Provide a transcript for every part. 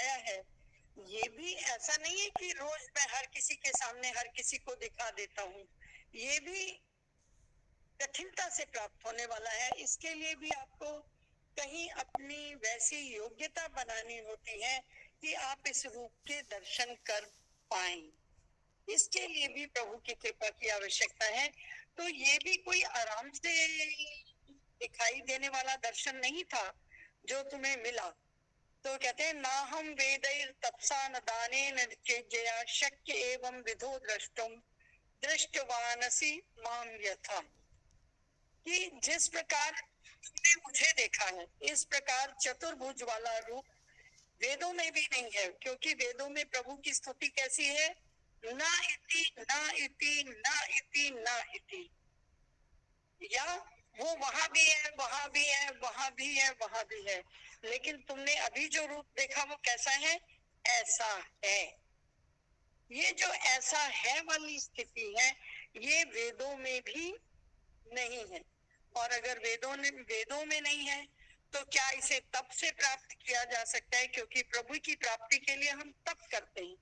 दिखाया है, ये भी ऐसा नहीं है कि रोज मैं हर किसी के सामने हर किसी को दिखा देता हूँ, ये भी कठिनता से प्राप्त होने वाला है। इसके लिए भी आपको कहीं अपनी वैसी योग्यता बनानी होती है कि आप इस रूप के दर्शन कर पाएं। इसके लिए भी प्रभु की कृपा की आवश्यकता है। तो ये भी कोई आराम से दिखाई देने वाला दर्शन नहीं था जो तुम्हें मिला। तो कहते हैं ना हम वेदैर तपसा न दाने न चेजया शक्य एवं विधो द्रष्टुम दृष्टवानसी माम यथा, कि जिस प्रकार तुमने मुझे देखा है इस प्रकार चतुर्भुज वाला रूप वेदों में भी नहीं है, क्योंकि वेदों में प्रभु की स्तुति कैसी है, ना इति ना इति ना इति ना इति, या वो वहां भी है वहां भी है वहां भी है वहां भी है, लेकिन तुमने अभी जो रूप देखा वो कैसा है, ऐसा है। ये जो ऐसा है वाली स्थिति है ये वेदों में भी नहीं है। और अगर वेदों में नहीं है तो क्या इसे तप से प्राप्त किया जा सकता है, क्योंकि प्रभु की प्राप्ति के लिए हम तप करते हैं,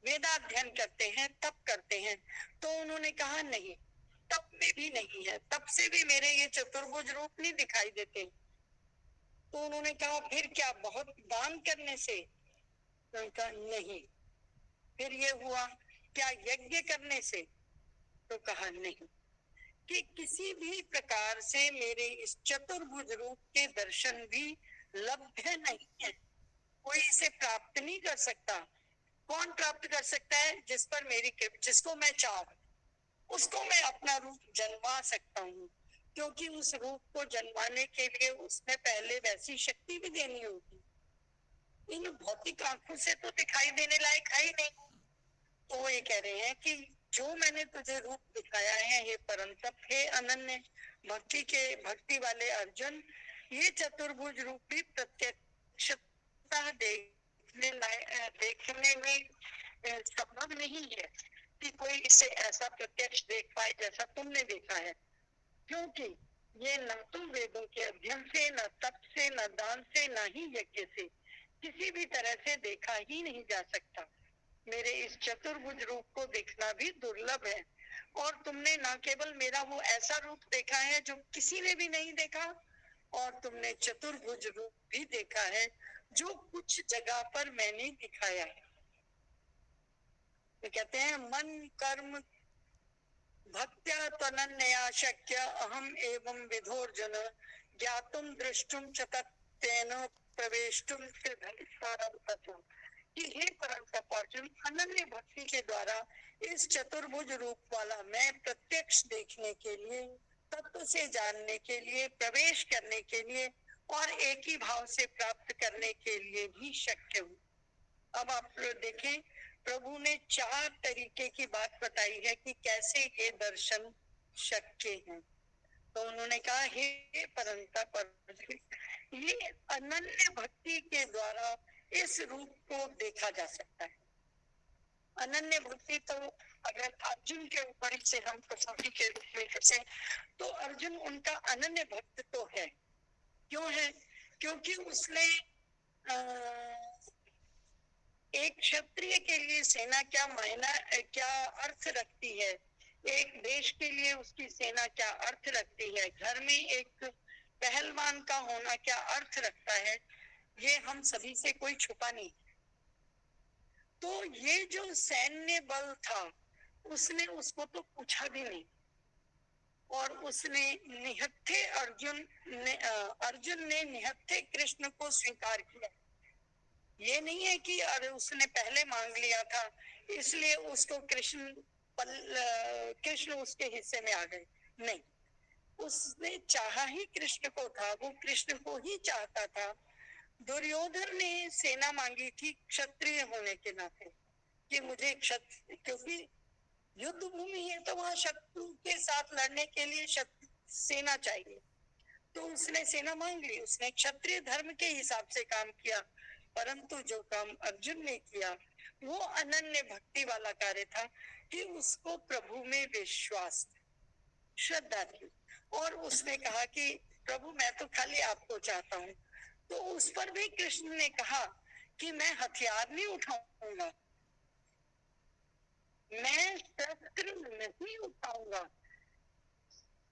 वेदाध्ययन करते हैं, तप करते हैं। तो उन्होंने कहा नहीं, तप में भी नहीं है, तप से भी मेरे ये चतुर्भुज रूप नहीं दिखाई देते। तो उन्होंने कहा फिर क्या बहुत दान करने से, तो उनका नहीं। फिर ये हुआ क्या यज्ञ करने से, तो कहा नहीं, कि किसी भी प्रकार से मेरे इस चतुर्भुज रूप के दर्शन भी लभ्य नहीं है, कोई इसे प्राप्त नहीं कर सकता। कौन प्राप्त कर सकता है, जिस पर मेरी कृपा, जिसको मैं चाहूं उसको मैं अपना रूप जन्मा सकता हूँ, क्योंकि उस रूप को जन्माने के लिए उसमें पहले वैसी शक्ति भी देनी होगी। इन भौतिक आंखों से तो दिखाई देने लायक है ही नहीं। तो वो ये कह रहे हैं कि जो मैंने तुझे रूप दिखाया है हे परम तप, हे अनन्य भक्ति वाले अर्जुन, ये चतुर्भुज रूप भी प्रत्यक्षता देखने में संभव नहीं है कि कोई इसे ऐसा प्रत्यक्ष देख पाए जैसा तुमने देखा है, क्योंकि ये न तो वेदों के अध्ययन से, न तप से, न दान से, न ही यज्ञ से किसी भी तरह से देखा ही नहीं जा सकता। मेरे इस चतुर्भुज रूप को देखना भी दुर्लभ है, और तुमने न केवल मेरा वो ऐसा रूप देखा है जो किसी ने भी नहीं देखा, और तुमने चतुर्भुज रूप भी देखा है जो कुछ जगह पर मैंने दिखाया है। तो कहते हैं मन कर्म भक्त्या त्वनन्या शक्य अहम एवं विधोर्जुन ज्ञातुम दृष्टुम च तत्तेन प्रवेष्टुम कि हे परम तप अर्जुन, अनन्य भक्ति के द्वारा इस चतुर्भुज रूप वाला मैं प्रत्यक्ष देखने के लिए, तत्व से जानने के लिए, प्रवेश करने के लिए और एक ही भाव से प्राप्त करने के लिए भी शक्य हूँ। अब आप देखें, प्रभु ने 4 तरीके की बात बताई है कि कैसे ये दर्शन शक्य हैं। तो उन्होंने कहा हे परंतप अर्जुन, ये अनन्य भक्ति के द्वारा इस रूप को देखा जा सकता है। अनन्य भक्ति तो अगर अर्जुन के ऊपर से हम कसौटी के रूप में करें तो अर्जुन उनका अनन्य भक्त तो है। क्यों है? क्योंकि उसने एक क्षत्रिय के लिए सेना क्या मायना, क्या अर्थ रखती है, एक देश के लिए उसकी सेना क्या अर्थ रखती है, घर में एक पहलवान का होना क्या अर्थ रखता है, ये हम सभी से कोई छुपा नहीं। तो ये जो सैन्य बल था उसने उसको तो पूछा भी नहीं, और उसने निहत्थे अर्जुन ने निहत्थे कृष्ण को स्वीकार किया। ये नहीं है कि अरे उसने पहले मांग लिया था इसलिए उसको कृष्ण उसके हिस्से में आ गए, नहीं, उसने चाहा ही कृष्ण को था, वो कृष्ण को ही चाहता था। दुर्योधन ने सेना मांगी थी क्षत्रिय होने के नाते कि मुझे क्षत्रिय, क्योंकि युद्ध भूमि है तो वहां शत्रु के साथ लड़ने के लिए सेना चाहिए, तो उसने सेना मांग ली, उसने क्षत्रिय धर्म के हिसाब से काम किया। परंतु जो काम अर्जुन ने किया वो अनन्य भक्ति वाला कार्य था कि उसको प्रभु में विश्वास, श्रद्धा थी, और उसने कहा कि प्रभु मैं तो खाली आपको चाहता हूँ। तो उस पर भी कृष्ण ने कहा कि मैं हथियार नहीं उठाऊंगा, मैं शस्त्र नहीं उठाऊंगा।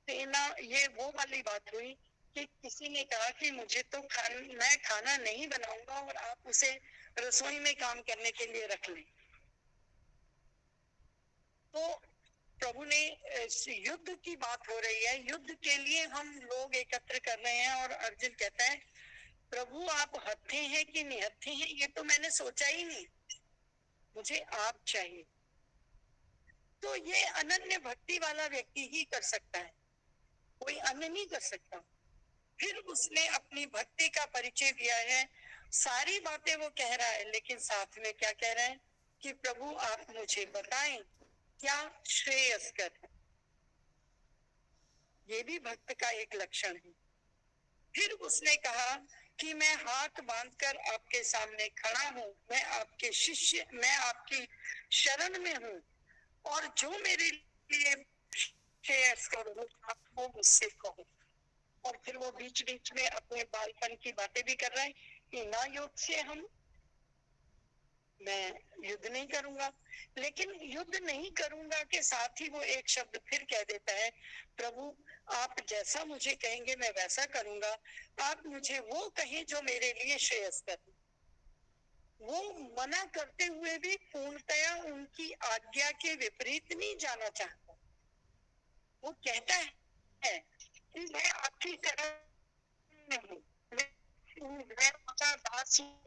सेना, ये वो वाली बात हुई कि किसी ने कहा कि मुझे तो मैं खाना नहीं बनाऊंगा और आप उसे रसोई में काम करने के लिए रख लें। तो प्रभु ने, युद्ध की बात हो रही है, युद्ध के लिए हम लोग एकत्र कर रहे हैं, और अर्जुन कहता है प्रभु आप हत्थे हैं कि निहत्थे हैं ये तो मैंने सोचा ही नहीं, मुझे आप चाहिए। तो ये अनन्य भक्ति वाला व्यक्ति ही कर सकता है, कोई अन्य नहीं कर सकता। फिर उसने अपनी भक्ति का परिचय दिया है, सारी बातें वो कह रहा है, लेकिन साथ में क्या कह रहा है कि प्रभु आप मुझे बताएं क्या श्रेयस्कर है। ये भी भक्त का एक लक्षण है। फिर उसने कहा कि मैं हाथ बांधकर आपके सामने खड़ा हूँ, मैं आपके शिष्य, मैं आपकी शरण में हूँ, और जो मेरे लिए श्रेयस्कर हो आप वो मुझसे कहो। और फिर वो बीच बीच में अपने बालपन की बातें भी कर रहा है कि ना युद्ध से मैं युद्ध नहीं करूंगा, लेकिन युद्ध नहीं करूंगा के साथ ही वो एक शब्द फिर कह देता है प्रभु आप जैसा मुझे कहेंगे मैं वैसा करूंगा, आप मुझे वो कहें जो मेरे लिए श्रेयस्कर। वो मना करते हुए भी पूर्णतया उनकी आज्ञा के विपरीत नहीं जाना चाहता। वो कहता है कि मैं आपकी तरह नहीं, मैं आपका दास हूँ,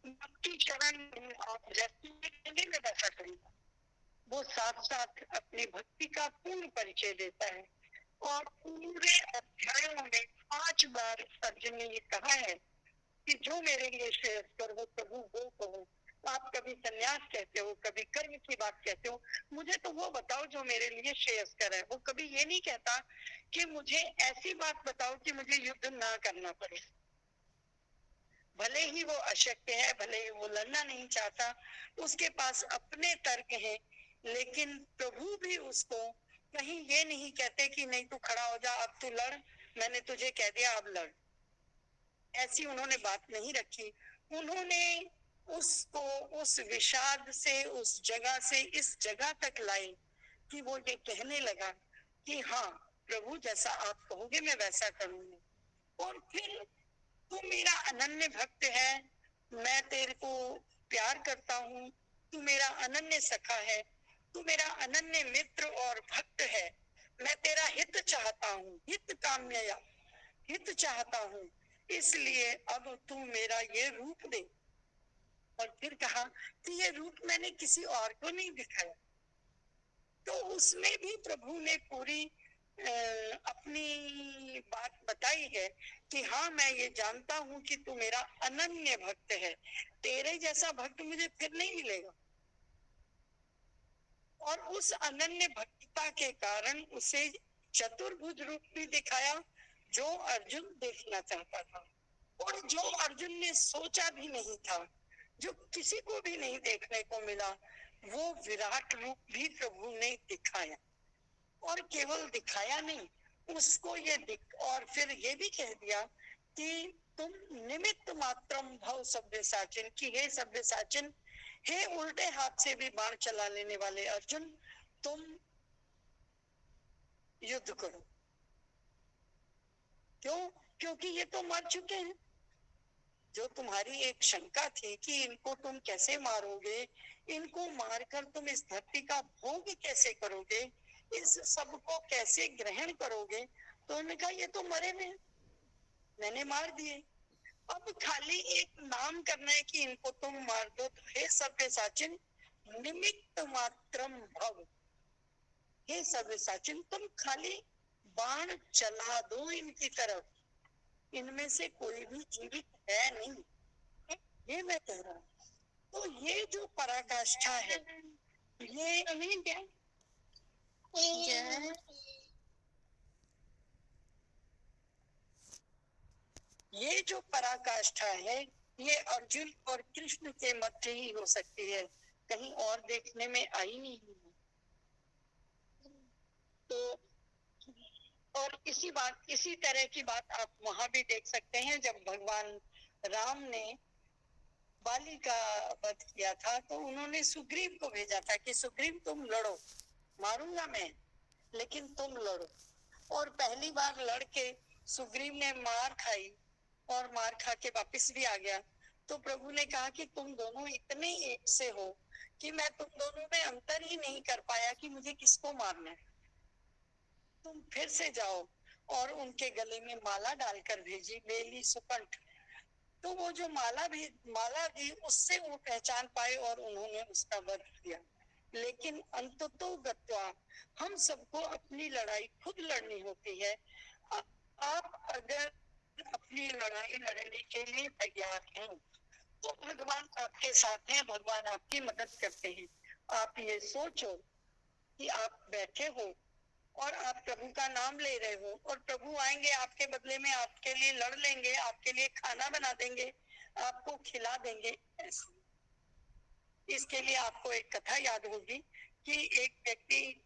आपकी शरण में आप जैसे कहेंगे मैं वैसा करूंगा। वो साथ साथ अपनी भक्ति का पूर्ण परिचय देता है, और पूरे अध्यायों में 5 बार अर्जुन ने ये कहा है कि जो मेरे लिए श्रेयस्कर हो प्रभु वो कहो। आप कभी संन्यास कहते हो, कभी कर्म की बात कहते हो, मुझे तो वो बताओ जो मेरे लिए श्रेयस्कर है। वो कभी ये नहीं कहता कि मुझे ऐसी बात बताओ कि मुझे युद्ध ना करना पड़े। भले ही वो अशक्य है, भले ही वो लड़ना नहीं चाहता, उसके पास अपने तर्क हैं, लेकिन प्रभु भी उसको कहीं ये नहीं कहते कि नहीं तू खड़ा हो जा, अब तू लड़, मैंने तुझे कह दिया अब लड़। ऐसी उन्होंने बात नहीं रखी। उन्होंने उसको उस विषाद से, उस जगह से इस जगह तक लाए कि वो ये कहने लगा कि हाँ प्रभु जैसा आप कहोगे मैं वैसा करूंगा। और फिर तू मेरा अनन्य भक्त है, मैं तेरे को प्यार करता हूँ, तू मेरा अनन्य सखा है, तू मेरा अनन्य मित्र और भक्त है, मैं तेरा हित चाहता हूँ, हित काम्य हित चाहता हूँ, इसलिए अब तू मेरा ये रूप दे। और फिर कहा कि ये रूप मैंने किसी और को नहीं दिखाया। तो उसमें भी प्रभु ने पूरी अपनी बात बताई है कि हाँ मैं ये जानता हूँ कि तू मेरा अनन्य भक्त है, तेरे जैसा भक्त मुझे फिर नहीं मिलेगा। और उस अनन्य भक्तिता के कारण उसे चतुर्भुज रूप भी दिखाया जो अर्जुन देखना चाहता था, और जो अर्जुन ने सोचा भी नहीं था, जो किसी को भी नहीं देखने को मिला, वो विराट रूप भी प्रभु ने दिखाया। और केवल दिखाया नहीं, उसको और फिर ये भी कह दिया कि तुम निमित्त मात्रम भव सव्यसाचिन, की हे सव्यसाचिन, हे उल्टे हाथ से भी बाण चला लेने वाले अर्जुन, तुम युद्ध करो। क्यों? क्योंकि ये तो मर चुके हैं। जो तुम्हारी एक शंका थी कि इनको तुम कैसे मारोगे, इनको मारकर तुम इस धरती का भोग कैसे करोगे, इस सब को कैसे ग्रहण करोगे, तो उन्होंने कहा ये तो मरे में, मैंने मार दिए, अब खाली एक नाम करना है कि इनको तुम मार दो। तो हे सव्यसाचिन निमित्त मात्रम भव, हे सव्यसाचिन तुम खाली बाण चला दो इनकी तरफ, इनमें से कोई भी जीवित है नहीं, ये मैं कह रहा हूँ। तो ये जो पराकाष्ठा है, ये जो पराकाष्ठा है, ये अर्जुन और कृष्ण के मध्य ही हो सकती है, कहीं और देखने में आई नहीं है। तो और इसी तरह की बात आप वहां भी देख सकते हैं, जब भगवान राम ने बाली का वध किया था, तो उन्होंने सुग्रीव को भेजा था कि सुग्रीव तुम लड़ो, मारूंगा मैं लेकिन तुम लड़ो। और पहली बार लड़के सुग्रीव ने मार खाई और मार खा के वापिस भी आ गया। तो प्रभु ने कहा कि तुम दोनों इतने एक से हो कि मैं तुम दोनों में अंतर ही नहीं कर पाया कि मुझे किसको मारना है। तुम फिर से जाओ। और उनके गले में माला डालकर भेजी, बेली सुकंठ। तो वो जो माला दी, उससे वो पहचान पाए और उन्होंने उसका वध किया। लेकिन अंततो गत्वा हम सबको अपनी लड़ाई खुद लड़नी होती है। आप अगर अपनी लड़ाई लड़ने के लिए तैयार हैं तो भगवान आपके साथ हैं, भगवान आपकी मदद करते हैं। आप ये सोचो कि आप बैठे हो और आप प्रभु का नाम ले रहे हो और प्रभु आएंगे आपके बदले में, आपके लिए लड़ लेंगे, आपके लिए खाना बना देंगे, आपको खिला देंगे। इसके लिए आपको एक कथा याद होगी कि एक व्यक्ति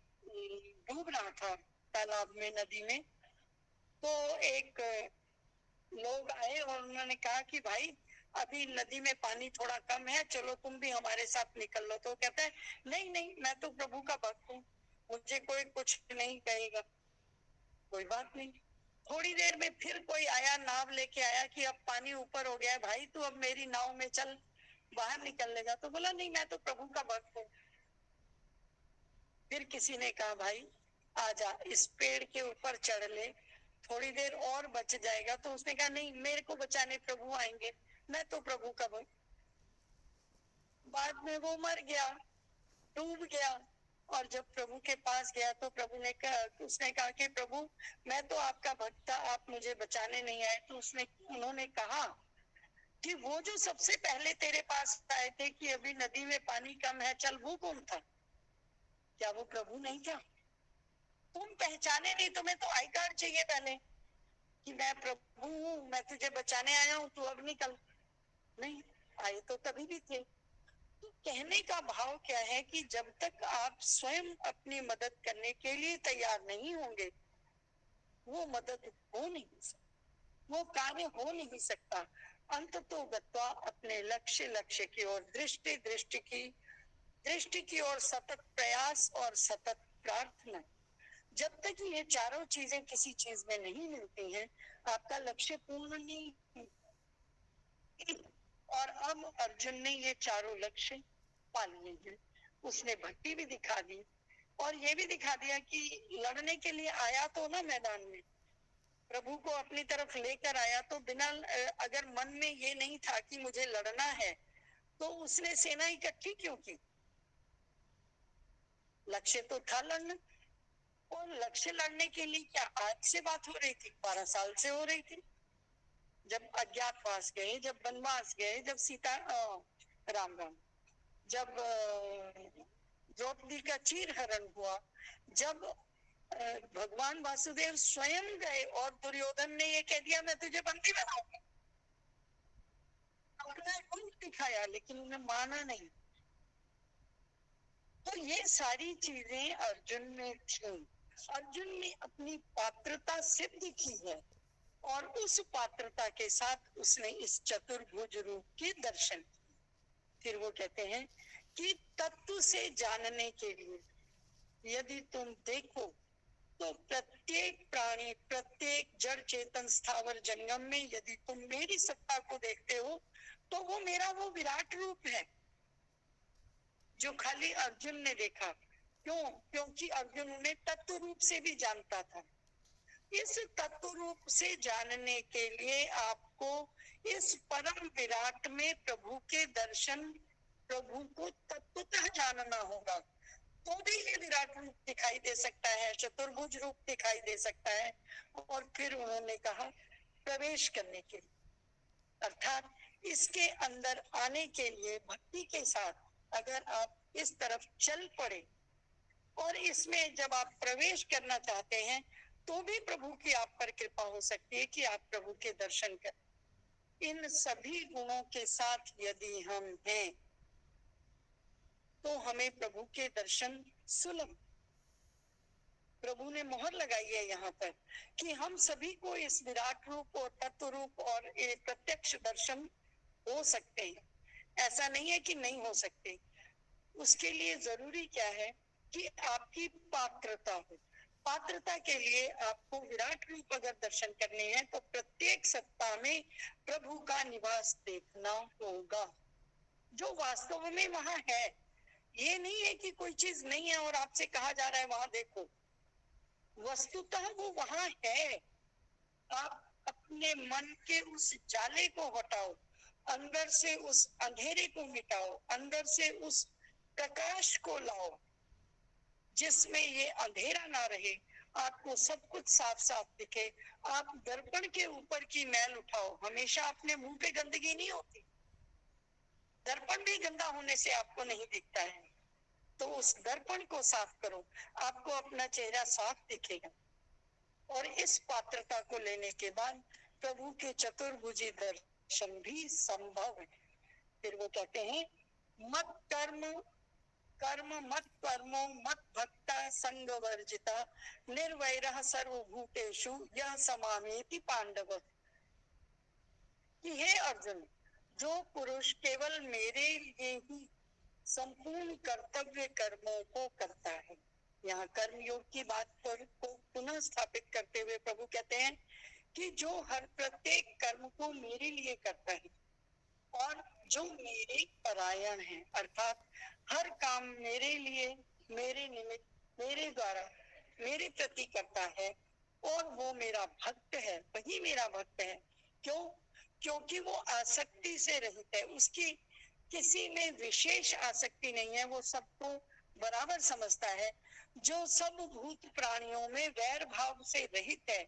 डूब रहा था तालाब में, नदी में। तो एक लोग आए और उन्होंने कहा कि भाई अभी नदी में पानी थोड़ा कम है, चलो तुम भी हमारे साथ निकल लो। तो कहता है नहीं नहीं, मैं तो प्रभु का भक्त हूँ, मुझे कोई कुछ नहीं कहेगा। कोई बात नहीं। थोड़ी देर में फिर कोई आया, नाव लेके आया कि अब पानी ऊपर हो गया है भाई, तू अब मेरी नाव में चल, बाहर निकल लेगा। तो बोला नहीं, मैं तो प्रभु का भक्त हूँ। फिर किसी ने कहा भाई आजा, इस पेड़ के ऊपर चढ़ ले, थोड़ी देर और बच जाएगा। तो उसने कहा नहीं, मेरे को बचाने प्रभु आएंगे, मैं तो प्रभु का भक्त। बाद में वो मर गया, डूब गया। और जब प्रभु के पास गया तो प्रभु ने कहा, उसने कहा कि प्रभु मैं तो आपका भक्त था, आप मुझे बचाने नहीं आए। तो उन्होंने कहा कि वो जो सबसे पहले तेरे पास आए थे कि अभी नदी में पानी कम है, चल, वो कौन था? क्या वो प्रभु नहीं था? तुम पहचाने नहीं, तुम्हें तो आई कार्ड चाहिए पहले कि मैं प्रभु हूँ, मैं तुझे बचाने आया हूँ, तू अब निकल। नहीं, आए तो तभी भी थे। तो कहने का भाव क्या है कि जब तक आप स्वयं अपनी मदद करने के लिए तैयार नहीं होंगे, वो मदद हो नहीं सकती, वो कार्य हो नहीं सकता। अंततो गत्वा अपने लक्ष्य की ओर दृष्टि की ओर सतत प्रयास और सतत प्रार्थना। जब तक ये चारों चीजें किसी चीज में नहीं मिलती हैं, आपका लक्ष्य पूर्ण नहीं। और अब अर्जुन ने ये चारों लक्ष्य पा लिए हैं। उसने भक्ति भी दिखा दी और ये भी दिखा दिया कि लड़ने के लिए आया तो ना मैदान में, प्रभु को अपनी तरफ लेकर आया तो बिना अगर मन में ये नहीं था कि मुझे लड़ना है, तो उसने सेना इकट्ठी क्यों की? लक्ष्य तो था लड़ना। और लक्ष्य लड़ने के लिए क्या आज से बात हो रही थी? 12 साल से हो रही थी। जब अज्ञातवास गए, जब वनवास गए, जब सीता राम राम, जब द्रौपदी का चीर हरण हुआ, जब भगवान वासुदेव स्वयं गए और दुर्योधन ने ये कह दिया मैं तुझे बंदी बनाऊंगा, अपना गुण दिखाया लेकिन उन्हें माना नहीं। तो ये सारी चीजें अर्जुन में थी। अर्जुन ने अपनी पात्रता सिद्ध की है और उस पात्रता के साथ उसने इस चतुर्भुज रूप के दर्शन किए। फिर वो कहते हैं कि तत्व से जानने के लिए यदि तुम देखो तो प्रत्येक प्राणी, प्रत्येक जड़ चेतन स्थावर जंगम में यदि तुम मेरी सत्ता को देखते हो तो वो मेरा वो विराट रूप है जो खाली अर्जुन ने देखा। क्यों? क्योंकि अर्जुन उन्हें तत्व रूप से भी जानता था। इस तत्व रूप से जानने के लिए आपको इस परम विराट में प्रभु के दर्शन, प्रभु को तत्वतः जानना होगा, तो भी ये विराट रूप दिखाई दे सकता है, चतुर्भुज रूप दिखाई दे सकता है। और फिर उन्होंने कहा प्रवेश करने के लिए, अर्थात इसके अंदर आने के लिए भक्ति के साथ अगर आप इस तरफ चल पड़े और इसमें जब आप प्रवेश करना चाहते हैं तो भी प्रभु की आप पर कृपा हो सकती है कि आप प्रभु के दर्शन करें। इन सभी गुणों के साथ यदि हम हैं तो हमें प्रभु के दर्शन सुलभ। प्रभु ने मोहर लगाई है यहाँ पर कि हम सभी को इस विराट रूप और तत्व रूप और प्रत्यक्ष दर्शन हो सकते हैं। ऐसा नहीं है कि नहीं हो सकते। उसके लिए जरूरी क्या है कि आपकी पात्रता हो। पात्रता के लिए आपको विराट रूप अगर दर्शन करने हैं तो प्रत्येक सप्ताह में प्रभु का निवास देखना होगा, जो वास्तव में वहां है। ये नहीं है कि कोई चीज नहीं है और आपसे कहा जा रहा है वहां देखो, वस्तुतः वो वहां है। आप अपने मन के उस जाले को हटाओ, अंदर से उस अंधेरे को मिटाओ, अंदर से उस प्रकाश को लाओ जिसमें ये अंधेरा ना रहे, आपको सब कुछ साफ साफ दिखे। आप दर्पण के ऊपर की मैल उठाओ, हमेशा अपने मुंह पे गंदगी नहीं होती, दर्पण भी गंदा होने से आपको नहीं दिखता है, तो उस दर्पण को साफ करो, आपको अपना चेहरा साफ दिखेगा। और इस पात्रता को लेने के बाद प्रभु के चतुर्भुजी दर्शन भी संभव है। फिर वो कहते हैं मत कर्म कर्म मत कर्मो मत भक्ता संग वर्जिता निर्वैरः सर्वभूतेषु यह समामेति पांडव। कि हे अर्जुन, जो पुरुष केवल मेरे लिए ही संपूर्ण कर्तव्य कर्मों को करता है। यहाँ कर्म योग की बात पर को पुनः स्थापित करते हुए प्रभु कहते हैं कि जो हर प्रत्येक कर्म को मेरे लिए करता है और जो मेरे परायण है, अर्थात हर काम मेरे लिए, मेरे निमित्त, मेरे द्वारा, मेरे प्रति करता है और वो मेरा भक्त है, वही मेरा भक्त है। क्यों? क्योंकि वो आसक्ति से रहित है, उसकी किसी में विशेष आसक्ति नहीं है, वो सबको बराबर समझता है। जो सब भूत प्राणियों में वैर भाव से रहित है,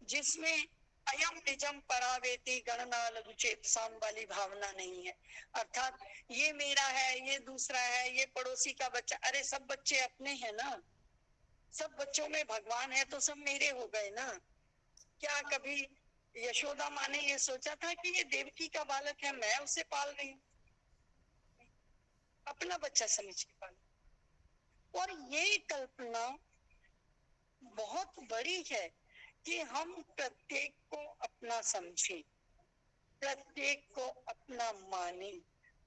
जिसमें अयम निजम परावेति गणना लघु चेतसाम वाली भावना नहीं है, अर्थात ये मेरा है, ये दूसरा है, ये पड़ोसी का बच्चा, अरे सब बच्चे अपने हैं ना, सब बच्चों में भगवान है तो सब मेरे हो गए ना। क्या कभी यशोदा माँ ने ये सोचा था कि ये देवकी का बालक है, मैं उसे पाल रही हूँ? अपना बच्चा समझ के पाला। और ये कल्पना बहुत बड़ी है कि हम प्रत्येक को अपना समझें, प्रत्येक को अपना माने,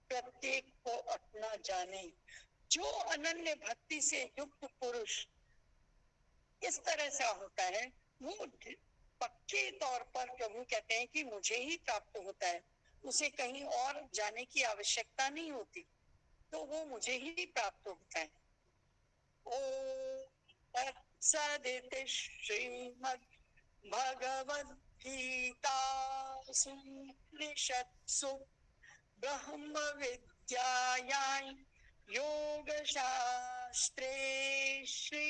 प्रत्येक को अपना जाने। जो अनन्य भक्ति से युक्त पुरुष इस तरह से होता है, वो पक्के तौर पर प्रभु कहते हैं कि मुझे ही प्राप्त होता है, उसे कहीं और जाने की आवश्यकता नहीं होती, तो वो मुझे ही प्राप्त होता है। ओम तत्सदिति श्रीमद् भगवद गीतासु उपनिषत्सु ब्रह्म विद्यायां योग शास्त्रे श्री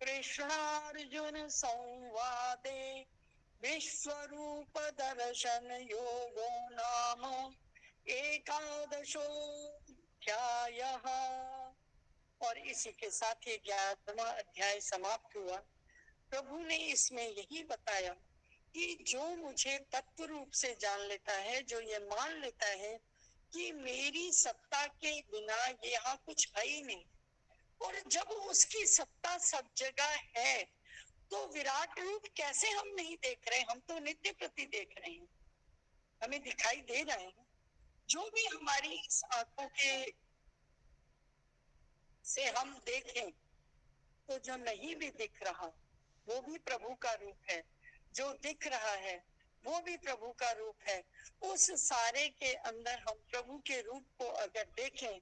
कृष्णार्जुन संवादे विश्वरूप दर्शन योगो नाम एकादशोऽध्यायः। और इसी के साथ ही 11वां अध्याय समाप्त हुआ। प्रभु ने इसमें यही बताया कि जो मुझे तत्व रूप से जान लेता है, जो ये मान लेता है कि मेरी सत्ता के बिना यहाँ कुछ है ही नहीं, और जब उसकी सत्ता सब जगह है तो विराट रूप कैसे हम नहीं देख रहे? हम तो नित्य प्रति देख रहे हैं, हमें दिखाई दे रहे हैं। जो भी हमारी इस आंखों के से हम देखें, तो जो नहीं भी दिख रहा वो भी प्रभु का रूप है, जो दिख रहा है वो भी प्रभु का रूप है। उस सारे के अंदर हम प्रभु के रूप को अगर देखें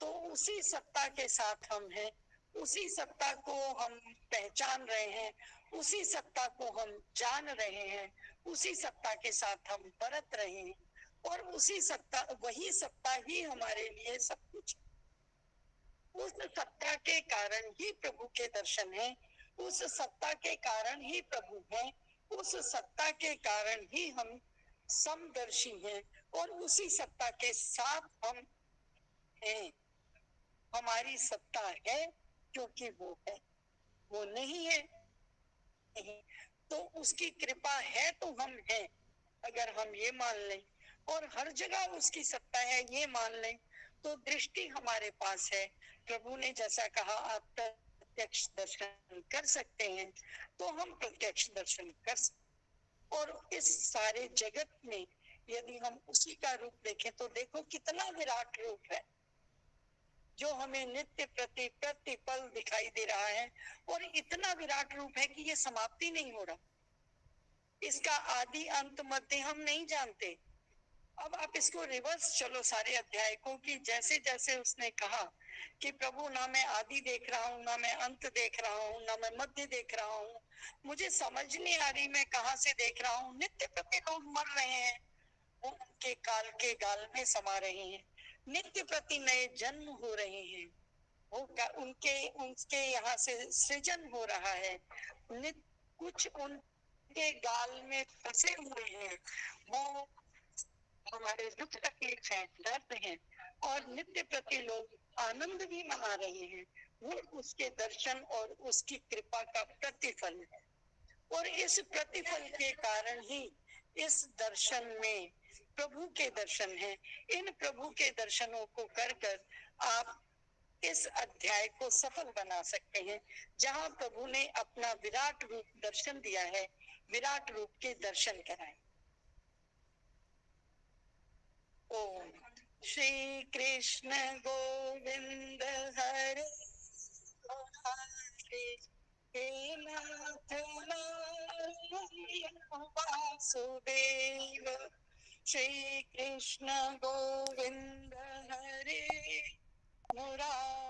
तो उसी सत्ता के साथ हम हैं, उसी सत्ता को हम पहचान रहे हैं, उसी सत्ता को हम जान रहे हैं, उसी सत्ता के साथ हम बरत रहे हैं, और उसी सत्ता, वही सत्ता ही हमारे लिए सब कुछ। उस सत्ता के कारण ही प्रभु के दर्शन है, उस सत्ता के कारण ही प्रभु है, उस सत्ता के कारण ही हम समदर्शी हैं, और उसी सत्ता के साथ हम हैं। हमारी सत्ता है क्योंकि वो है, वो नहीं है नहीं, तो उसकी कृपा है तो हम हैं। अगर हम ये मान लें और हर जगह उसकी सत्ता है ये मान लें, तो दृष्टि हमारे पास है। प्रभु ने जैसा कहा आप प्रत्यक्ष दर्शन कर सकते हैं, तो हम प्रत्यक्ष दर्शन कर सकते, और इस सारे जगत में यदि हम उसी का रूप देखें तो देखो कितना विराट रूप है जो हमें नित्य प्रति प्रतिपल दिखाई दे रहा है, और इतना विराट रूप है कि ये समाप्ति नहीं हो रहा, इसका आदि अंत मध्य हम नहीं जानते। अब आप इसको रिवर्स चलो सारे अध्याय को, कि जैसे जैसे उसने कहा कि प्रभु ना मैं आदि देख रहा हूँ, ना मैं अंत देख रहा हूँ, ना मैं मध्य देख रहा हूँ, मुझे समझ नहीं आ रही मैं कहाँ से देख रहा हूँ। नित्य प्रति लोग मर रहे हैं, वो उनके काल के गाल में समा रहे हैं, नित्य प्रति नए जन्म हो रहे हैं, वो उनके उनके यहाँ से सृजन हो रहा है, कुछ उनके गाल में फंसे हुए हैं, वो हमारे दुख तकलीफ है, दर्द है, और नित्य प्रति लोग आनंद भी मना रहे हैं। वो उसके दर्शन और उसकी कृपा का प्रतिफल है, और इस प्रतिफल के कारण ही इस दर्शन में प्रभु के दर्शन हैं। इन प्रभु के दर्शनों को कर कर आप इस अध्याय को सफल बना सकते हैं, जहां प्रभु ने अपना विराट रूप दर्शन दिया है, विराट रूप के दर्शन कराए। ओम श्री कृष्ण गोविंद हरे मुरारे, हे नाथ नारायण वासुदेव, श्री कृष्ण गोविंद हरे मुरारे।